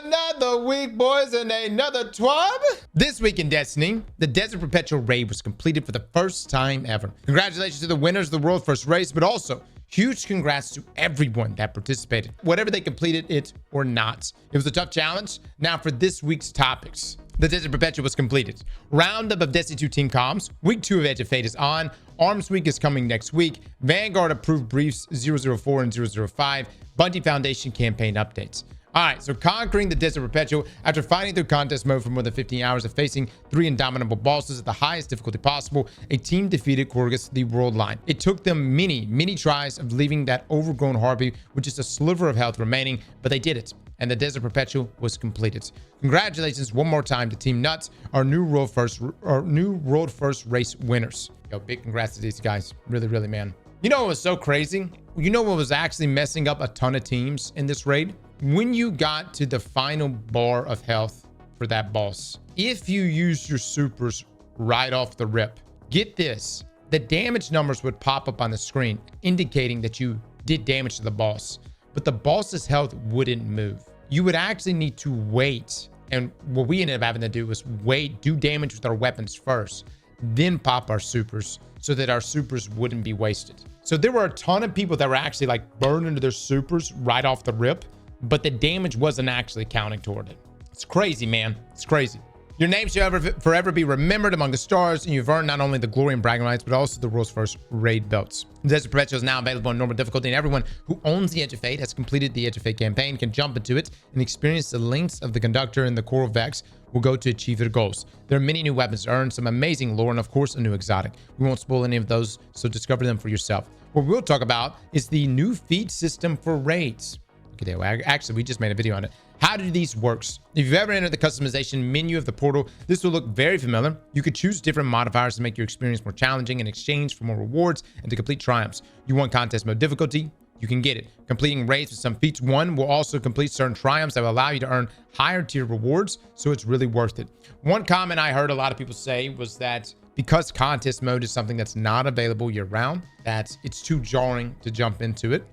Another week, boys, and another TWAB. This week in Destiny, the Desert Perpetual raid was completed for the first time ever. Congratulations to the winners of the world's first race, but also huge congrats to everyone that participated, whatever they completed it or not. It was a tough challenge. Now for this week's topics. The Desert Perpetual was completed. Roundup of Destiny 2 team comms. Week 2 of Edge of Fate is on. Arms Week is coming next week. Vanguard approved briefs 004 and 005. Bungie Foundation campaign updates. All right, so conquering the Desert Perpetual after fighting through contest mode for more than 15 hours of facing 3 indomitable bosses at the highest difficulty possible, a team defeated Korgus the world line. It took them many tries of leaving that overgrown harpy with just a sliver of health remaining, but they did it, and the Desert Perpetual was completed. Congratulations one more time to Team Nuts, our new world first race winners. Yo, big congrats to these guys. Really, man. You know what was so crazy? You know what was actually messing up a ton of teams in this raid? When you got to the final bar of health for that boss, if you used your supers right off the rip, get this, the damage numbers would pop up on the screen indicating that you did damage to the boss, but the boss's health wouldn't move. You would actually need to wait, and what we ended up having to do was wait, do damage with our weapons first, then pop our supers so that our supers wouldn't be wasted. So there were a ton of people that were actually like burned into their supers right off the rip, but the damage wasn't actually counting toward it. It's crazy, man. It's crazy. Your name shall forever be remembered among the stars, and you've earned not only the glory and bragging rights, but also the world's first raid belts. The Desert Perpetual is now available on normal difficulty, and everyone who owns the Edge of Fate, has completed the Edge of Fate campaign, can jump into it and experience the lengths of the Conductor and the Coral Vex will go to achieve their goals. There are many new weapons to earn, some amazing lore, and of course, a new exotic. We won't spoil any of those, so discover them for yourself. What we'll talk about is the new feed system for raids. Actually, we just made a video on it. How do these works? If you've ever entered the customization menu of the portal, this will look very familiar. You could choose different modifiers to make your experience more challenging in exchange for more rewards and to complete triumphs. You want contest mode difficulty? You can get it. Completing raids with some feats will also complete certain triumphs that will allow you to earn higher tier rewards, so it's really worth it. One comment I heard a lot of people say was that because contest mode is something that's not available year-round, that it's too jarring to jump into it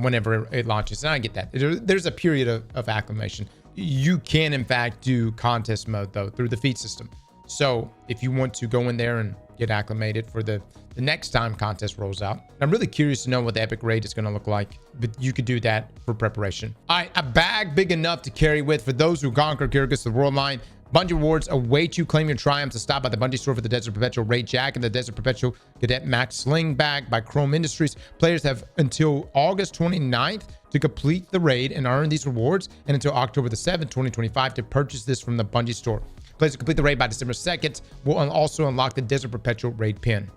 whenever it launches. And I get that. There's a period of acclimation. You can, in fact, do contest mode, though, through the feat system. So if you want to go in there and get acclimated for the next time contest rolls out, I'm really curious to know what the epic raid is going to look like, but you could do that for preparation. All right, a bag big enough to carry with for those who conquer Korgus the world line. Bungie rewards await you. Claim your triumph to stop by the Bungie store for the Desert Perpetual Raid Jack and the Desert Perpetual Cadet Max Sling Bag by Chrome Industries. Players have until August 29th to complete the raid and earn these rewards, and until October the 7th, 2025 to purchase this from the Bungie store. Players who complete the raid by December 2nd will also unlock the Desert Perpetual Raid pin.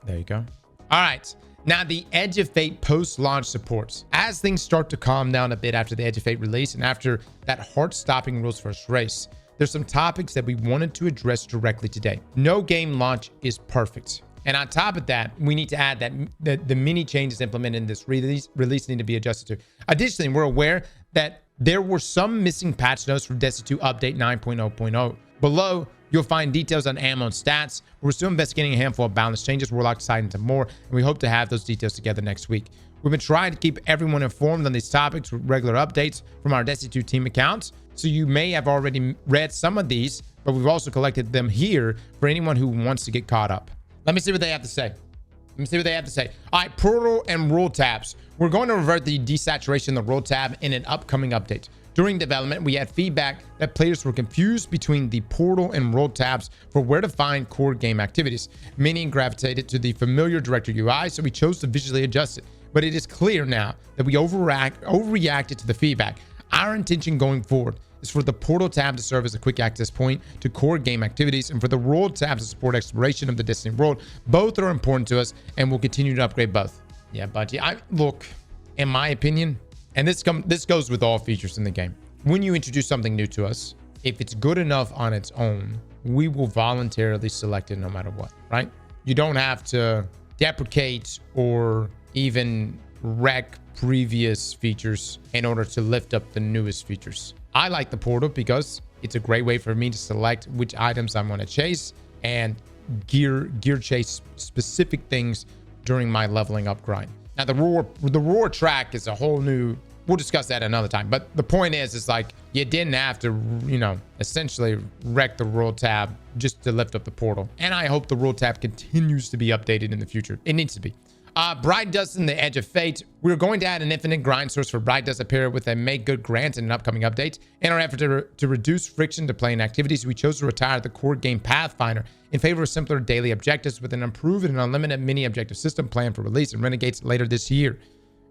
There you go. All right. Now, the Edge of Fate post-launch supports. As things start to calm down a bit after the Edge of Fate release and after that heart-stopping world's first race, there's some topics that we wanted to address directly today. No game launch is perfect. And on top of that, we need to add that the many changes implemented in this release need to be adjusted to. Additionally, we're aware that there were some missing patch notes from Destiny 2 Update 9.0.0. Below, you'll find details on ammo and stats. We're still investigating a handful of balance changes. We're locked aside into more, and we hope to have those details together next week. We've been trying to keep everyone informed on these topics with regular updates from our Destiny 2 team accounts. So you may have already read some of these, but we've also collected them here for anyone who wants to get caught up. Let me see what they have to say. All right, portal and rule tabs. We're going to revert the desaturation of the rule tab in an upcoming update. During development, we had feedback that players were confused between the portal and role tabs for where to find core game activities. Many gravitated to the familiar director UI, so we chose to visually adjust it. But it is clear now that we overreacted to the feedback. Our intention going forward is for the portal tab to serve as a quick access point to core game activities, and for the role tab to support exploration of the Destiny world. Both are important to us, and we'll continue to upgrade both. Yeah, Bungie, look, in my opinion, and this goes with all features in the game. When you introduce something new to us, if it's good enough on its own, we will voluntarily select it no matter what, right? You don't have to deprecate or even wreck previous features in order to lift up the newest features. I like the portal because it's a great way for me to select which items I'm going to chase and gear chase specific things during my leveling up grind. Now the roar track is a whole new we'll discuss that another time. But the point is like, you didn't have to, you know, essentially wreck the rule tab just to lift up the portal. And I hope the rule tab continues to be updated in the future. It needs to be. Bright Dust in the Edge of Fate. We're going to add an infinite grind source for Bright Dust appear with a make good grant in an upcoming update. In our effort to reduce friction to playing activities, we chose to retire the core game Pathfinder in favor of simpler daily objectives with an improved and unlimited mini objective system planned for release in Renegades later this year.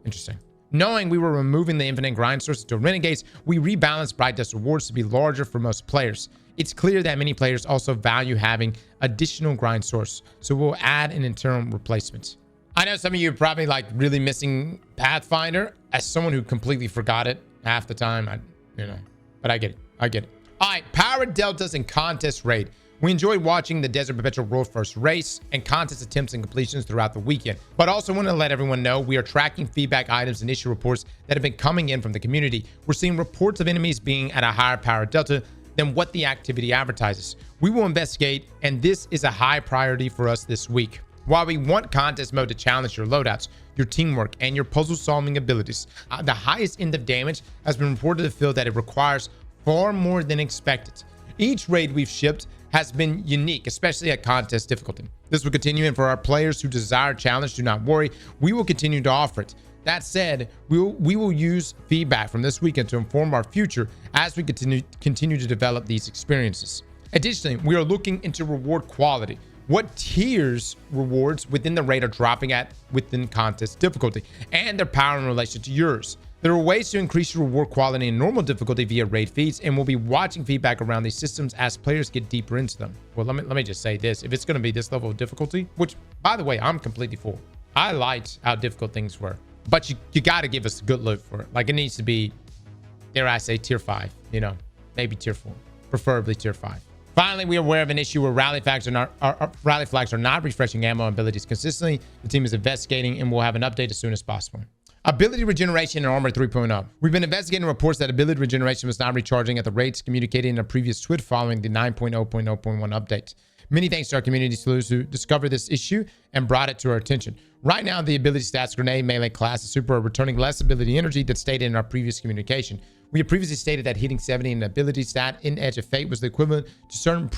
Interesting. Knowing we were removing the infinite grind sources to Renegades, we rebalanced Bright Dust rewards to be larger for most players. It's clear that many players also value having additional grind source, so we'll add an internal replacement. I know some of you are probably like really missing Pathfinder. As someone who completely forgot it half the time, but I get it. I get it. All right, Power Deltas and Contest Raid. We enjoyed watching the Desert Perpetual World First race and contest attempts and completions throughout the weekend, but also want to let everyone know we are tracking feedback items and issue reports that have been coming in from the community. We're seeing reports of enemies being at a higher power delta than what the activity advertises. We will investigate, and this is a high priority for us this week. While we want contest mode to challenge your loadouts, your teamwork, and your puzzle solving abilities, the highest end of damage has been reported to feel that it requires far more than expected. Each raid we've shipped has been unique, especially at contest difficulty. This will continue, and for our players who desire challenge, do not worry, we will continue to offer it. That said, we will use feedback from this weekend to inform our future as we continue to develop these experiences. Additionally, we are looking into reward quality. What tiers rewards within the raid are dropping at within contest difficulty, and their power in relation to yours. There are ways to increase your reward quality in normal difficulty via raid feeds, and we'll be watching feedback around these systems as players get deeper into them. Well, let me just say this. If it's going to be this level of difficulty, which, by the way, I'm completely for. I liked how difficult things were, but you got to give us a good look for it. Like, it needs to be, dare I say, tier 5, you know, maybe tier 4, preferably tier 5. Finally, we are aware of an issue where rally flags are not refreshing ammo abilities consistently. The team is investigating, and we'll have an update as soon as possible. Ability regeneration in Armor 3.0. We've been investigating reports that ability regeneration was not recharging at the rates communicated in a previous tweet following the 9.0.0.1 update. Many thanks to our community sleuths who discovered this issue and brought it to our attention. Right now, the ability stats Grenade, Melee, Class, and Super are returning less ability energy than stated in our previous communication. We have previously stated that hitting 70 in an ability stat in Edge of Fate was the equivalent to certain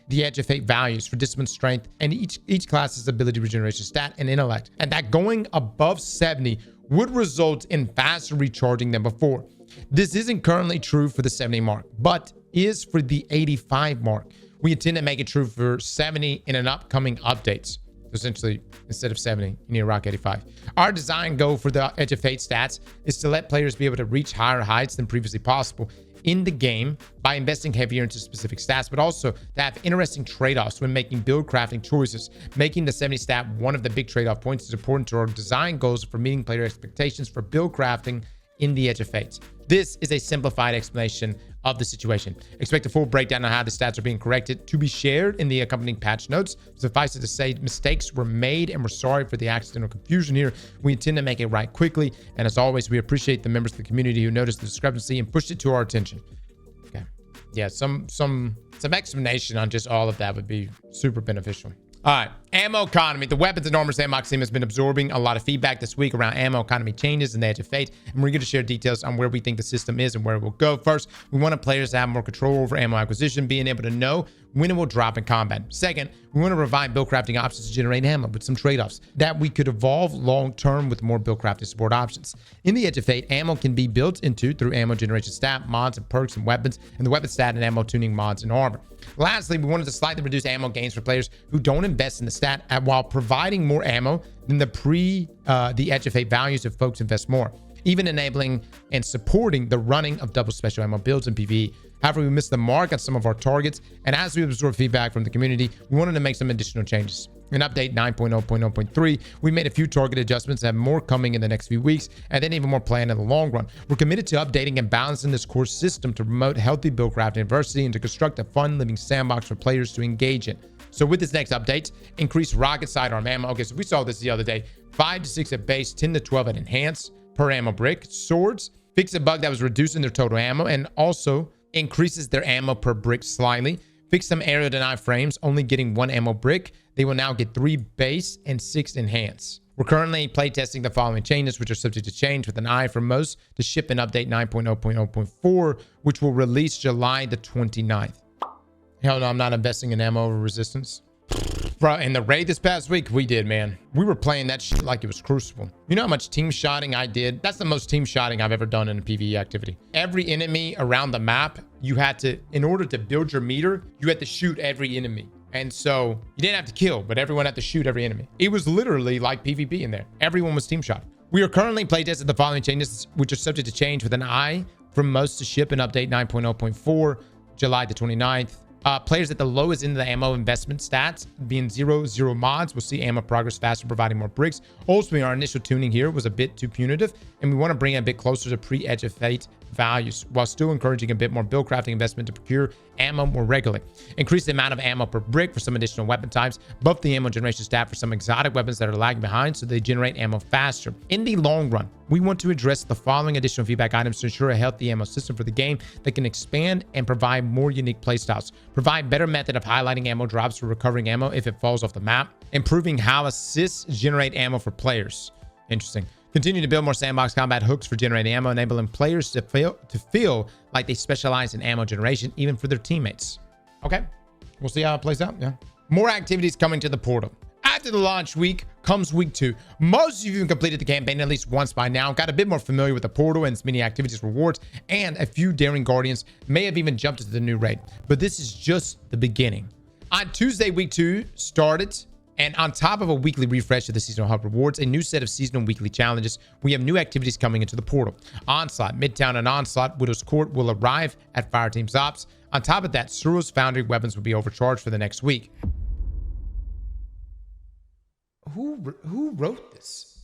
the Edge of Fate values for discipline, strength, and each class's ability regeneration stat and intellect, and that going above 70 would result in faster recharging than before. This isn't currently true for the 70 mark, but is for the 85 mark. We intend to make it true for 70 in an upcoming updates. So essentially, instead of 70, you need to rock 85. Our design goal for the Edge of Fate stats is to let players be able to reach higher heights than previously possible in the game by investing heavier into specific stats, but also to have interesting trade-offs when making build crafting choices. Making the 70 stat one of the big trade-off points is important to our design goals for meeting player expectations for build crafting in the Edge of Fate. This is a simplified explanation of the situation. Expect a full breakdown on how the stats are being corrected to be shared in the accompanying patch notes. Suffice it to say, mistakes were made and we're sorry for the accidental confusion here. We intend to make it right quickly. And as always, we appreciate the members of the community who noticed the discrepancy and pushed it to our attention. Okay. Yeah, some explanation on just all of that would be super beneficial. All right, ammo economy. The weapons and armor sandbox team has been absorbing a lot of feedback this week around ammo economy changes in the Edge of Fate, and we're going to share details on where we think the system is and where it will go. First, we want players to have more control over ammo acquisition, being able to know when it will drop in combat. Second, we want to provide build crafting options to generate ammo with some trade-offs that we could evolve long-term with more build crafting support options. In the Edge of Fate, ammo can be built into through ammo generation stat, mods, and perks and weapons, and the weapon stat and ammo tuning mods and armor. Lastly, we wanted to slightly reduce ammo gains for players who don't invest in the stat while providing more ammo than the Edge of Fate values if folks invest more, even enabling and supporting the running of double special ammo builds in PvE. However, we missed the mark on some of our targets, and as we absorb feedback from the community, we wanted to make some additional changes. In update 9.0.0.3, we made a few target adjustments and have more coming in the next few weeks, and then even more planned in the long run. We're committed to updating and balancing this core system to promote healthy build crafting diversity and to construct a fun living sandbox for players to engage in. So with this next update, increase rocket sidearm ammo. Okay, so we saw this the other day. 5 to 6 at base, 10 to 12 at enhance per ammo brick. Swords, fix a bug that was reducing their total ammo and also increases their ammo per brick slightly. Fix some area deny frames, only getting 1 ammo brick. They will now get 3 base and 6 enhance. We're currently playtesting the following changes, which are subject to change with an eye for most to ship an update 9.0.0.4, which will release July the 29th. Hell no, I'm not investing in ammo over resistance. Bro, in the raid this past week, we did, man. We were playing that shit like it was Crucible. You know how much team shotting I did? That's the most team shotting I've ever done in a PvE activity. Every enemy around the map, you had to, in order to build your meter, you had to shoot every enemy. And so you didn't have to kill, but everyone had to shoot every enemy. It was literally like PvP in there. Everyone was team shot. We are currently playtesting the following changes, which are subject to change with an eye from most to ship an update 9.0.4, July the 29th. Players at the lowest end of the ammo investment stats, being 0 mods, will see ammo progress faster, providing more bricks. Ultimately, our initial tuning here was a bit too punitive, and we want to bring it a bit closer to pre-Edge of Fate values, while still encouraging a bit more build crafting investment to procure ammo more regularly. Increase the amount of ammo per brick for some additional weapon types. Buff the ammo generation stat for some exotic weapons that are lagging behind so they generate ammo faster. In the long run, we want to address the following additional feedback items to ensure a healthy ammo system for the game that can expand and provide more unique playstyles. Provide better method of highlighting ammo drops for recovering ammo if it falls off the map. Improving how assists generate ammo for players. Interesting. Continue to build more sandbox combat hooks for generating ammo, enabling players to feel like they specialize in ammo generation, even for their teammates. Okay, we'll see how it plays out. Yeah. More activities coming to the portal. After the launch week comes week 2. Most of you have completed the campaign at least once by now, got a bit more familiar with the portal and its many activities, rewards, and a few daring guardians may have even jumped into the new raid. But this is just the beginning. On Tuesday, week 2 started. And on top of a weekly refresh of the seasonal hub rewards, a new set of seasonal weekly challenges, we have new activities coming into the portal. Onslaught, Midtown, and Onslaught, Widow's Court will arrive at Fireteam's Ops. On top of that, Suro's Foundry weapons will be overcharged for the next week. Who wrote this?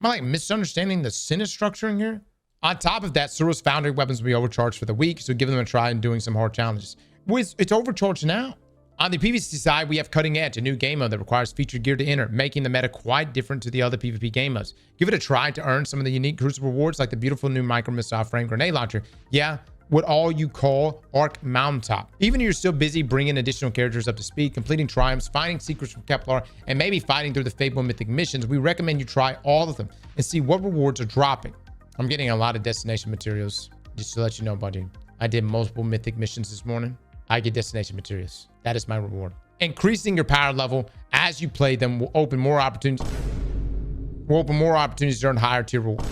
Am I like misunderstanding the sentence structuring here? On top of that, Suro's Foundry weapons will be overcharged for the week, so give them a try in doing some hard challenges. It's overcharged now. On the PvC side, we have Cutting Edge, a new game mode that requires featured gear to enter, making the meta quite different to the other PvP game modes. Give it a try to earn some of the unique Crucible rewards like the beautiful new micro missile frame grenade launcher. Yeah, what all you call Arc Mountaintop. Even if you're still busy bringing additional characters up to speed, completing triumphs, finding secrets from Kepler, and maybe fighting through the Fable Mythic missions, we recommend you try all of them and see what rewards are dropping. I'm getting a lot of destination materials, just to let you know, buddy. I did multiple Mythic missions this morning. I get destination materials. That is my reward. Increasing your power level as you play them will open more opportunities. To earn higher tier reward.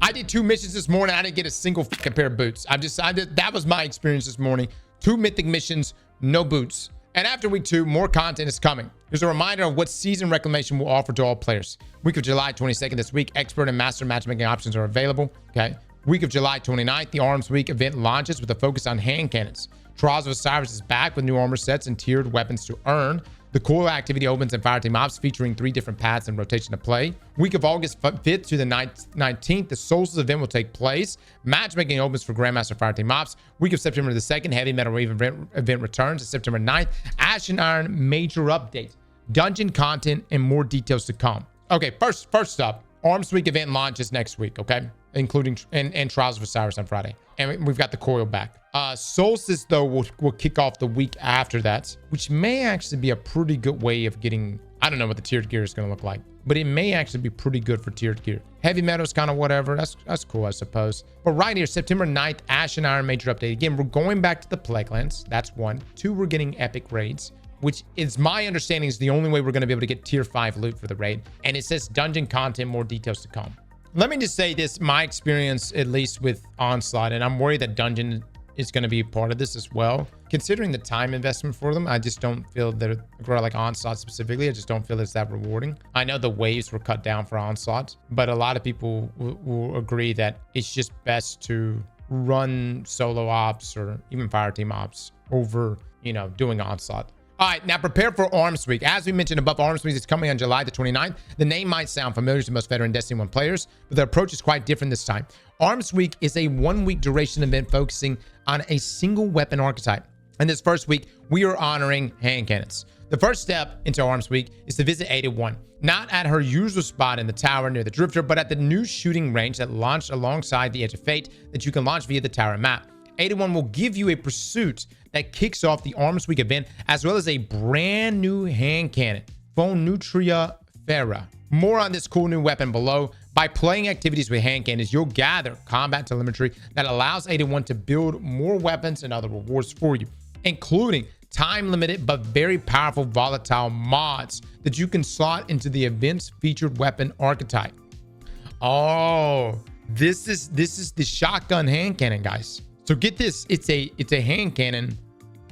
I did 2 missions this morning. I didn't get a single fucking pair of boots. That was my experience this morning. 2 mythic missions, no boots. And after week 2, more content is coming. Here's a reminder of what season reclamation will offer to all players. Week of July 22nd this week, expert and master matchmaking options are available. Okay. Week of July 29th, the Arms Week event launches with a focus on hand cannons. Trials of Osiris is back with new armor sets and tiered weapons to earn. The core activity opens in Fireteam Ops, featuring 3 different paths and rotation of play. Week of August 5th to the 19th, the Solstice event will take place. Matchmaking opens for Grandmaster Fireteam Ops. Week of September the 2nd, Heavy Metal Wave event returns. September 9th, Ash and Iron major update. Dungeon content and more details to come. Okay, first up, Arms Week event launches next week, okay? Including and Trials of Osiris on Friday. And we've got the coil back. Solstice, though, will kick off the week after that, which may actually be a pretty good way of getting... I don't know what the tiered gear is going to look like, but it may actually be pretty good for tiered gear. Heavy metal's kind of whatever. That's cool, I suppose. But right here, September 9th, Ash and Iron major update. Again, we're going back to the Plaguelands. That's 1. 2, we're getting epic raids, which is my understanding is the only way we're going to be able to get tier 5 loot for the raid. And it says dungeon content, more details to come. Let me just say this, my experience, at least with Onslaught, and I'm worried that Dungeon is going to be part of this as well. Considering the time investment for them, I just don't feel that, like Onslaught specifically, I just don't feel it's that rewarding. I know the waves were cut down for Onslaught, but a lot of people will agree that it's just best to run solo ops or even Fireteam Ops over, doing Onslaught. All right, now prepare for Arms Week. As we mentioned above, Arms Week is coming on July the 29th. The name might sound familiar to most veteran Destiny 1 players, but the approach is quite different this time. Arms Week is a 1-week duration event focusing on a single weapon archetype. In this first week, we are honoring hand cannons. The first step into Arms Week is to visit 81, not at her usual spot in the tower near the Drifter, but at the new shooting range that launched alongside the Edge of Fate that you can launch via the tower map. 81 will give you a pursuit that kicks off the Arms Week event, as well as a brand new hand cannon, Phone Nutria Farah. More on this cool new weapon below. By playing activities with hand cannons, you'll gather combat telemetry that allows 81 to build more weapons and other rewards for you, including time-limited but very powerful volatile mods that you can slot into the event's featured weapon archetype. Oh, this is the shotgun hand cannon, guys. So get this, it's a hand cannon,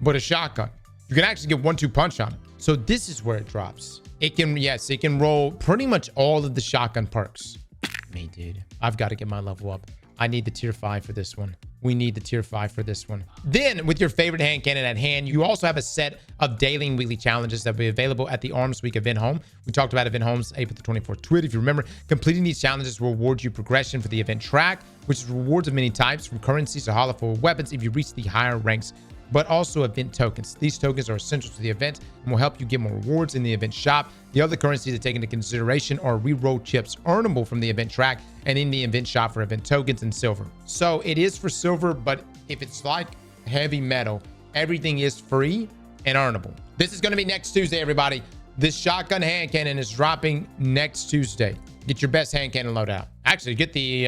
but a shotgun. You can actually get 1-2 punch on it. So this is where it drops. It can roll pretty much all of the shotgun perks. Me, dude, I've got to get my level up. I need the tier 5 for this one. We need the tier 5 for this one. Then, with your favorite hand cannon at hand, you also have a set of daily and weekly challenges that will be available at the Arms Week event home. We talked about event homes April the 24th tweet. If you remember, completing these challenges will reward you progression for the event track, which is rewards of many types, from currencies to hollow weapons if you reach the higher ranks, but also event tokens. These tokens are essential to the event and will help you get more rewards in the event shop. The other currencies that take into consideration are reroll chips earnable from the event track and in the event shop for event tokens and silver. So it is for silver, but if it's like heavy metal, everything is free and earnable. This is going to be next Tuesday, everybody. This shotgun hand cannon is dropping next Tuesday. Get your best hand cannon loadout. Actually, get the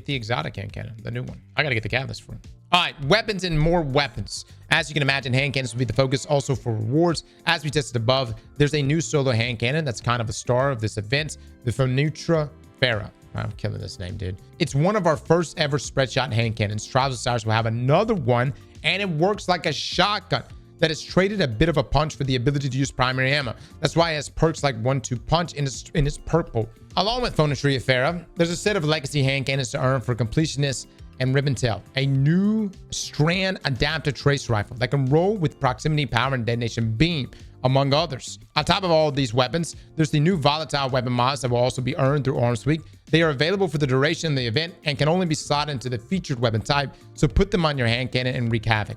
exotic hand cannon, the new one. I got to get the catalyst for it. All right, weapons and more weapons. As you can imagine, hand cannons will be the focus also for rewards. As we tested above, there's a new solo hand cannon that's kind of a star of this event, the Fenutra Farah. I'm killing this name, dude. It's one of our first ever spread shot hand cannons. Trials of Cyrus will have another one, and it works like a shotgun that has traded a bit of a punch for the ability to use primary ammo. That's why it has perks like 1-2 punch in its purple. Along with Fenutra Farah, there's a set of legacy hand cannons to earn for completionists and Ribbon Tail, a new strand adaptive trace rifle that can roll with proximity power and detonation beam, among others. On top of all of these weapons, there's the new volatile weapon mods that will also be earned through Arms Week. They are available for the duration of the event and can only be slotted into the featured weapon type, so put them on your hand cannon and wreak havoc.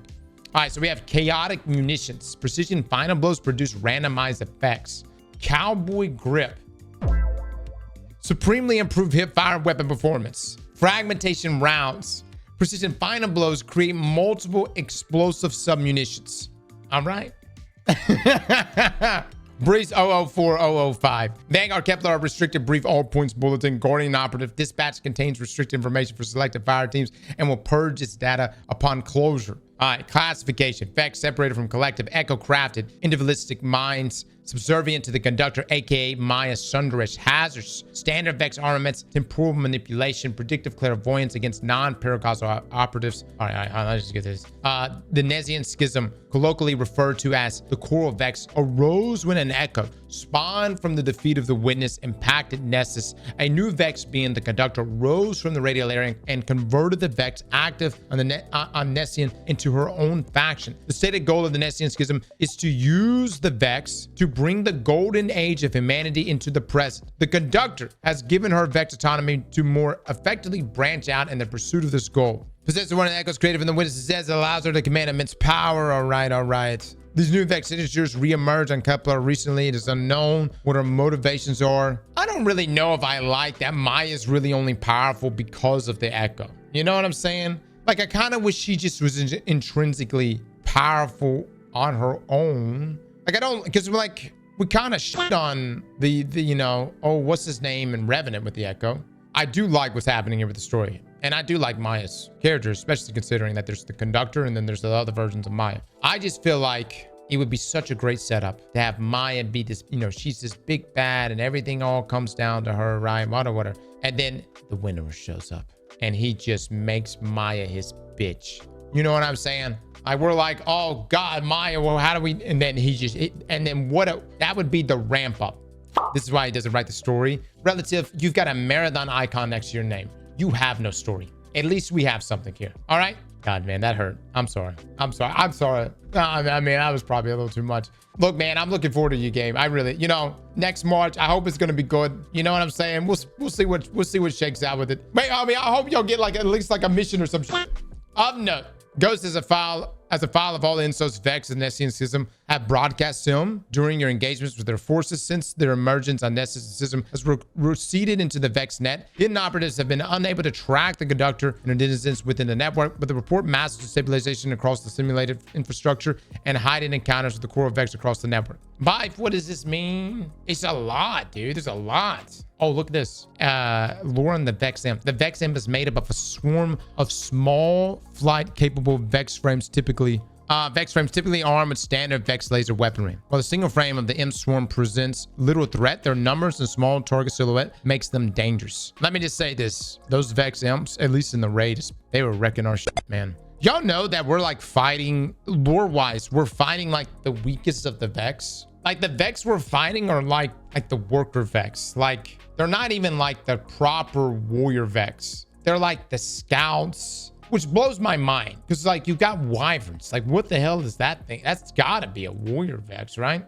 All right, so we have chaotic munitions. Precision final blows produce randomized effects. Cowboy grip. Supremely improved hip fire weapon performance. Fragmentation rounds. Precision final blows create multiple explosive submunitions. All right. Breeze 004005. Vanguard Kepler restricted brief all points bulletin. Guardian operative dispatch contains restricted information for selected fire teams and will purge its data upon closure. All right, classification. Effects separated from collective, echo crafted, individualistic minds, subservient to the conductor, aka Maya Sunderish. Hazards, standard vex armaments, temporal manipulation, predictive clairvoyance against non-paracausal operatives. All right, let's just get this. The Nesian schism, colloquially referred to as the coral vex, arose when an echo spawned from the defeat of the witness impacted Nessus. A new vex, being the conductor, rose from the radial area and converted the vex active on the on Nesian into her own faction. The stated goal of the Nesian schism is to use the vex to bring the golden age of humanity into the present. The conductor has given her vex autonomy to more effectively branch out in the pursuit of this goal. Possessing one of the echoes created from the witness says it allows her to command immense power. All right. These new vex signatures re-emerged on Kepler recently. It is unknown what her motivations are. I don't really know if I like that Maya is really only powerful because of the echo. You know what I'm saying? Like, I kind of wish she just was intrinsically powerful on her own. Like, I don't, because like, we kind of shit on the you know, oh, what's his name, and Revenant with the echo. I do like what's happening here with the story. And I do like Maya's character, especially considering that there's the conductor and then there's the other versions of Maya. I just feel like it would be such a great setup to have Maya be this, you know, she's this big bad and everything all comes down to her, right? Whatever. And then the Winnower shows up and he just makes Maya his bitch. You know what I'm saying? Like, we're like, oh God, Maya, well, how do we, and then he just, and then that would be the ramp up. This is why he doesn't write the story. Relative, you've got a marathon icon next to your name. You have no story. At least we have something here. All right? God, man, that hurt. I'm sorry. I mean, that was probably a little too much. Look, man, I'm looking forward to your game. I really, you know, next March, I hope it's going to be good. You know what I'm saying? We'll see what shakes out with it. Wait, I mean, I hope y'all get like at least like a mission or some shit. Of note, Ghost is a file of all insults, vex, and Nessian system have broadcast to them during your engagements with their forces. Since their emergence on Nessus system has receded into the Vex net, hidden operatives have been unable to track the conductor and denizens within the network, but the report massive destabilization across the simulated infrastructure and hiding encounters with the core of Vex across the network. Vive, what does this mean? It's a lot, dude. There's a lot. Oh, look at this. Lore on the Vex Imp. The Vex Imp is made up of a swarm of small flight-capable Vex frames typically armed with standard Vex laser weaponry. While the single frame of the Imp swarm presents little threat, their numbers and small target silhouette makes them dangerous. Let me just say this. Those Vex Imps, at least in the raid, they were wrecking our shit, man. Y'all know that we're like fighting, lore-wise, we're fighting like the weakest of the Vex. Like the Vex we're fighting are like the worker Vex. Like they're not even like the proper warrior Vex. They're like the scouts, which blows my mind. Because like you got wyverns. Like what the hell is that thing? That's gotta be a warrior Vex, right?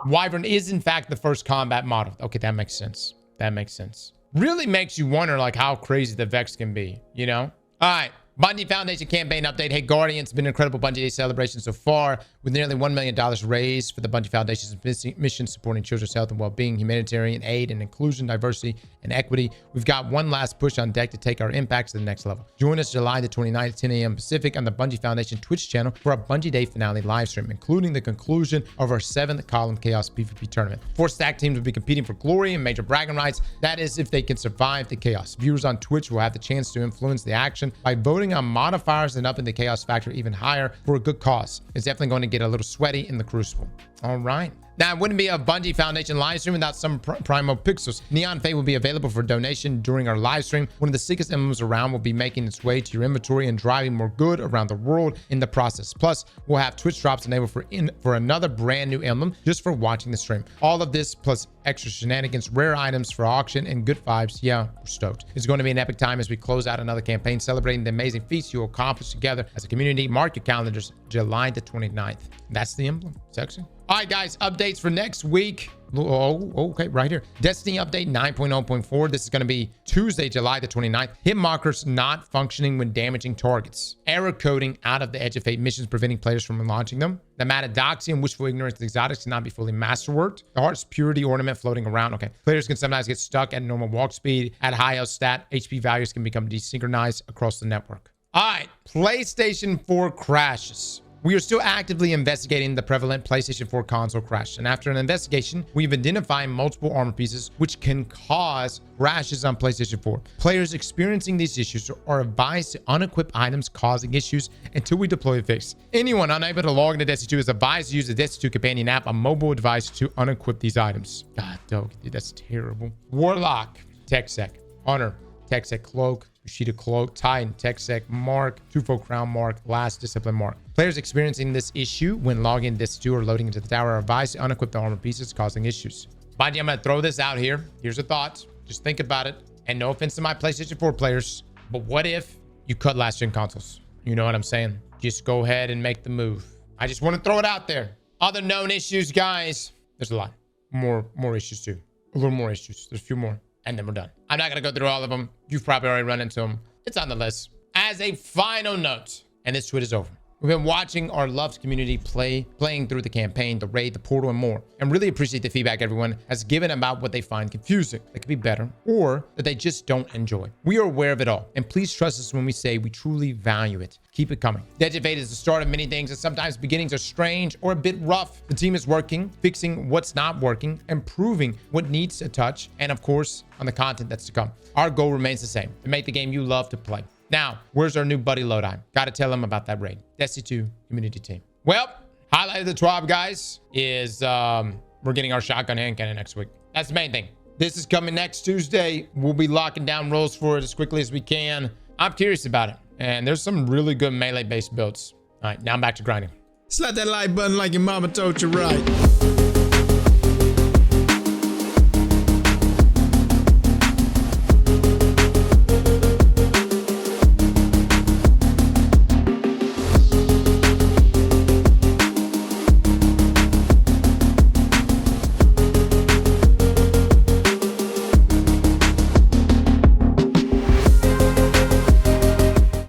Wyvern is in fact the first combat model. Okay, that makes sense. That makes sense. Really makes you wonder like how crazy the Vex can be, you know? All right. Bungie Foundation campaign update. Hey, Guardians, been an incredible Bungie Day celebration so far with nearly $1 million raised for the Bungie Foundation's mission supporting children's health and well-being, humanitarian aid and inclusion, diversity, and equity. We've got one last push on deck to take our impact to the next level. Join us July the 29th at 10 a.m. Pacific on the Bungie Foundation Twitch channel for our Bungie Day finale live stream, including the conclusion of our 7th column Chaos PvP tournament. 4 stack teams will be competing for glory and major bragging rights. That is if they can survive the chaos. Viewers on Twitch will have the chance to influence the action by voting on modifiers and upping the chaos factor even higher for a good cause. It's definitely going to get a little sweaty in the crucible. All right. Now, it wouldn't be a Bungie Foundation live stream without some Primo Pixels. Neon Fate will be available for donation during our live stream. One of the sickest emblems around will be making its way to your inventory and driving more good around the world in the process. Plus, we'll have Twitch drops enabled for another brand new emblem just for watching the stream. All of this plus extra shenanigans, rare items for auction, and good vibes. Yeah, we're stoked. It's going to be an epic time as we close out another campaign celebrating the amazing feats you will accomplish together as a community. Mark your calendars, July the 29th. That's the emblem. Sexy. All right, guys, updates for next week. Oh, okay, right here. Destiny update 9.0.4. This is going to be Tuesday, July the 29th. Hit markers not functioning when damaging targets. Error coding out of the Edge of Fate missions preventing players from launching them. The Matadoxy and Wishful Ignorance of the exotics cannot be fully masterworked. The Heart's Purity ornament floating around. Okay. Players can sometimes get stuck at normal walk speed. At high health stat, HP values can become desynchronized across the network. All right, PlayStation 4 crashes. We are still actively investigating the prevalent PlayStation 4 console crash, and after an investigation, we've identified multiple armor pieces which can cause crashes on PlayStation 4. Players experiencing these issues are advised to unequip items causing issues until we deploy a fix. Anyone unable to log into Destiny 2 is advised to use the Destiny 2 companion app on mobile device to unequip these items. God, dog, dude, that's terrible. Warlock, TechSec, Hunter, TechSec Cloak, Kushida Cloak, Titan, TechSec Mark, Twofold Crown Mark, Last Discipline Mark. Players experiencing this issue when logging into Destiny 2 or loading into the tower are advised to unequip the armor pieces causing issues. Bungie, I'm going to throw this out here. Here's a thought. Just think about it. And no offense to my PlayStation 4 players, but what if you cut last gen consoles? You know what I'm saying? Just go ahead and make the move. I just want to throw it out there. Other known issues, guys. There's a lot. More issues too. A little more issues. There's a few more. And then we're done. I'm not going to go through all of them. You've probably already run into them. It's on the list. As a final note, and this tweet is over. We've been watching our loved community playing through the campaign, the raid, the portal, and more, and really appreciate the feedback everyone has given about what they find confusing, that could be better, or that they just don't enjoy. We are aware of it all, and please trust us when we say we truly value it. Keep it coming. The Edge of Fate is the start of many things, and sometimes beginnings are strange or a bit rough. The team is working, fixing what's not working, improving what needs a touch, and of course, on the content that's to come. Our goal remains the same, to make the game you love to play. Now, where's our new buddy Lodi? Got to tell him about that raid. Destiny 2 community team. Well, highlight of the TWAB, guys, is we're getting our shotgun hand cannon next week. That's the main thing. This is coming next Tuesday. We'll be locking down rolls for it as quickly as we can. I'm curious about it. And there's some really good melee-based builds. All right, now I'm back to grinding. Slap that like button like your mama told you right.